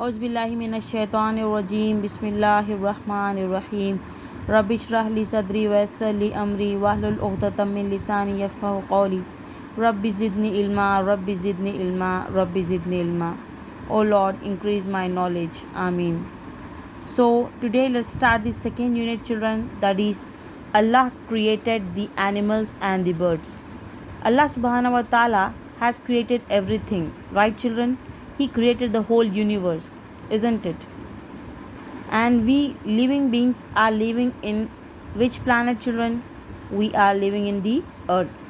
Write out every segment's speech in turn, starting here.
औज़ुबिल्लाहिमिनश्शैतानिर्रजीम बिस्मिल्लाहिर्रहमानिर्रहीम रब्बिश्रह ली सदरी वयस्सिर ली अमरी वहलुल उक़दतम मिन लिसानी यफ़क़हू क़ौली rabbi ज़िदनी इल्मा O Lord, increase my knowledge. Ameen. So today let's start the second unit, children, that is Allah created the animals and the birds. Allah subhanahu wa ta'ala has created everything, right children? He created the whole universe, isn't it? And we living beings are living in which planet, children? We are living in the earth,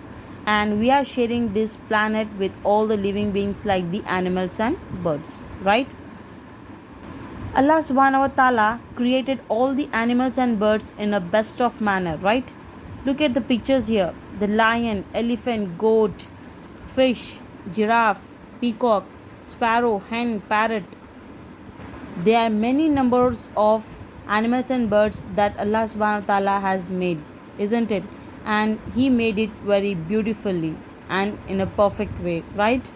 and we are sharing this planet with all the living beings like the animals and birds, right? Allah subhanahu wa ta'ala created all the animals and birds in a best of manner, right? Look at the pictures here. The lion, elephant, goat, fish, giraffe, peacock, sparrow, hen, parrot. There are many numbers of animals and birds that Allah subhanahu wa ta'ala has made, isn't it? And He made it very beautifully and in a perfect way, right?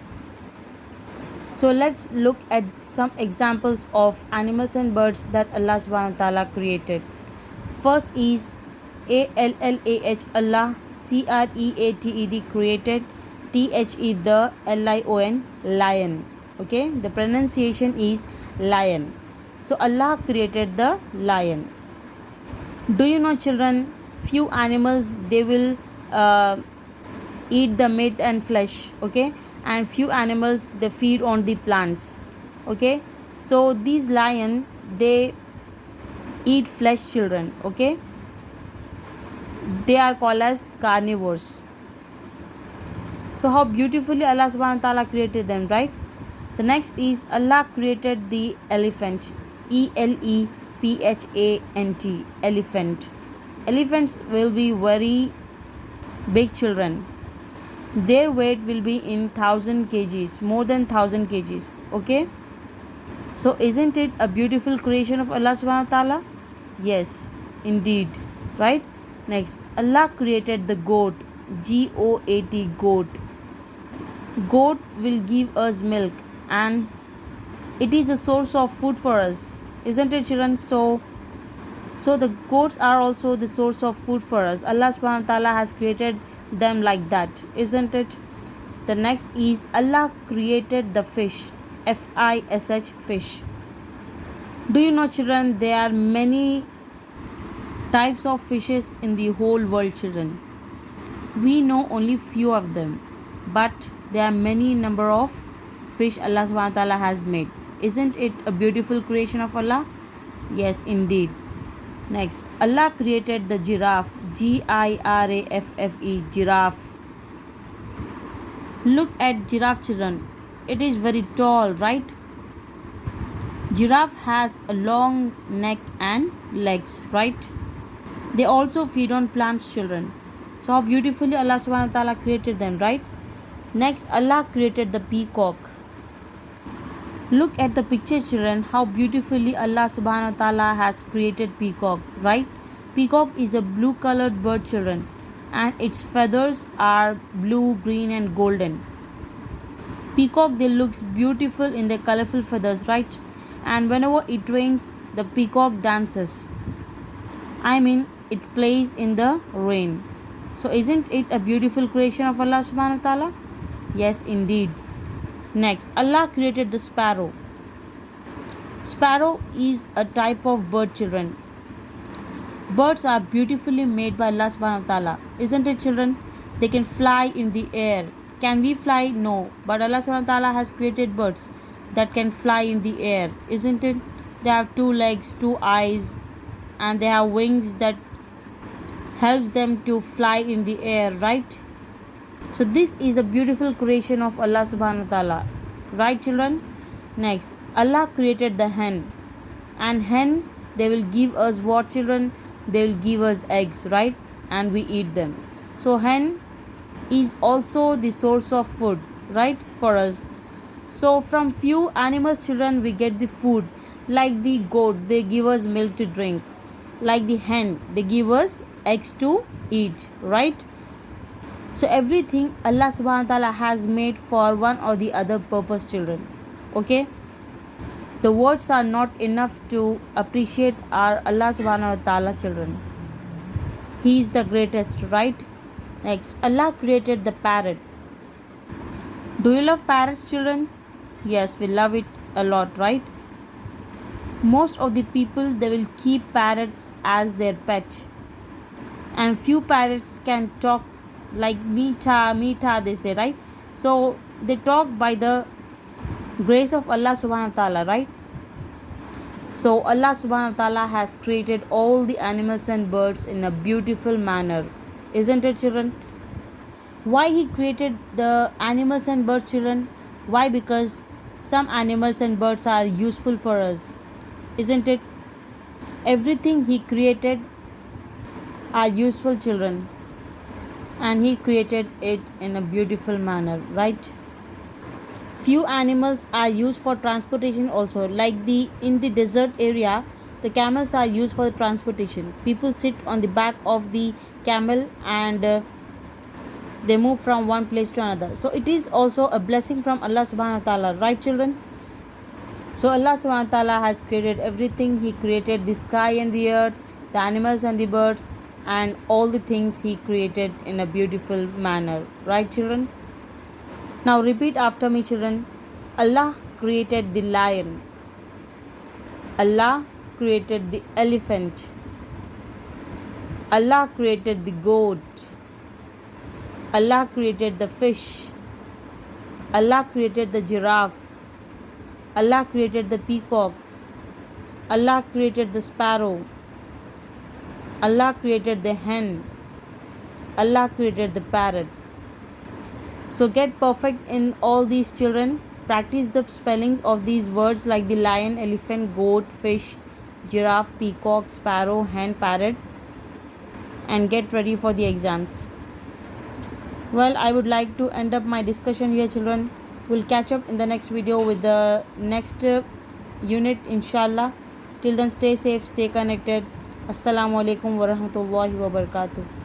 So let's look at some examples of animals and birds that Allah subhanahu wa ta'ala created. First is ALLAH, Allah, CREATED, created, THE, the LION, lion. Okay, the pronunciation is lion. So Allah created the lion. Do you know, children, few animals, they will eat the meat and flesh, okay, and few animals, they feed on the plants, okay. So these lion, they eat flesh, children, okay. They are called as carnivores. So how beautifully Allah subhanahu wa ta'ala created them, right? The next is Allah created the elephant, ELEPHANT, elephant. Elephants will be very big, children. Their weight will be in 1000 kgs, more than 1000 kgs, okay. So isn't it a beautiful creation of Allah subhanahu wa ta'ala? Yes, indeed, right? Next, Allah created the goat, GOAT, goat. Goat will give us milk, and it is a source of food for us, isn't it, children? So the goats are also the source of food for us. Allah subhanahu wa ta'ala has created them like that, isn't it? The next is Allah created the fish, FISH, fish. Do you know, children, there are many types of fishes in the whole world, children. We know only few of them, but there are many number of fish Allah subhanahu wa ta'ala has made. Isn't it a beautiful creation of Allah? Yes, indeed. Next, Allah created the giraffe, GIRAFFE, giraffe. Look at giraffe, children. It is very tall, right? Giraffe has a long neck and legs, right? They also feed on plants, children. So how beautifully Allah subhanahu wa ta'ala created them, right? Next, Allah created the peacock. Look at the picture, children, how beautifully Allah subhanahu wa ta'ala has created peacock, right? Peacock is a blue colored bird, children, and its feathers are blue, green and golden. Peacock, they looks beautiful in their colorful feathers, right? And whenever it rains, the peacock dances. I mean, it plays in the rain. So isn't it a beautiful creation of Allah subhanahu wa ta'ala? Yes, indeed. Next, Allah created the sparrow. Sparrow is a type of bird, children. Birds are beautifully made by Allah subhanahu wa ta'ala, isn't it, children? They can fly in the air. Can we fly? No. But Allah subhanahu wa ta'ala has created birds that can fly in the air, isn't it? They have 2 legs, 2 eyes, and they have wings that helps them to fly in the air, right? So this is a beautiful creation of Allah subhanahu wa ta'ala, right, children? Next, Allah created the hen, and hen, they will give us what, children? They will give us eggs, right? And we eat them. So hen is also the source of food, right, for us. So from few animals, children, we get the food. Like the goat, they give us milk to drink. Like the hen, they give us eggs to eat, right? So everything Allah subhanahu wa ta'ala has made for one or the other purpose, children, okay. The words are not enough to appreciate our Allah subhanahu wa ta'ala, children. He is the greatest, right? Next, Allah created the parrot. Do you love parrots, children? Yes, we love it a lot, right? Most of the people, they will keep parrots as their pet. And few parrots can talk like meeta, meeta, they say, right? So they talk by the grace of Allah subhanahu wa ta'ala, right? So Allah subhanahu wa ta'ala has created all the animals and birds in a beautiful manner, isn't it, children? Why He created the animals and birds, children? Why? Because some animals and birds are useful for us, isn't it? Everything He created are useful, children, and He created it in a beautiful manner, right? Few animals are used for transportation also, like in the desert area, the camels are used for transportation. People sit on the back of the camel and they move from one place to another. So it is also a blessing from Allah subhanahu wa ta'ala, right, children? So Allah subhanahu wa ta'ala has created everything. He created the sky and the earth, the animals and the birds, and all the things He created in a beautiful manner, right, children? Now repeat after me, children. Allah created the lion. Allah created the elephant. Allah created the goat. Allah created the fish. Allah created the giraffe. Allah created the peacock. Allah created the sparrow. Allah created the hen. Allah created the parrot. So get perfect in all these, children. Practice the spellings of these words like the lion, elephant, goat, fish, giraffe, peacock, sparrow, hen, parrot, and get ready for the exams. Well, I would like to end up my discussion here, children. We'll catch up in the next video with the next unit, inshallah. Till then, stay safe, stay connected. Assalamu alaikum wa rahmatullahi wa barakatuh.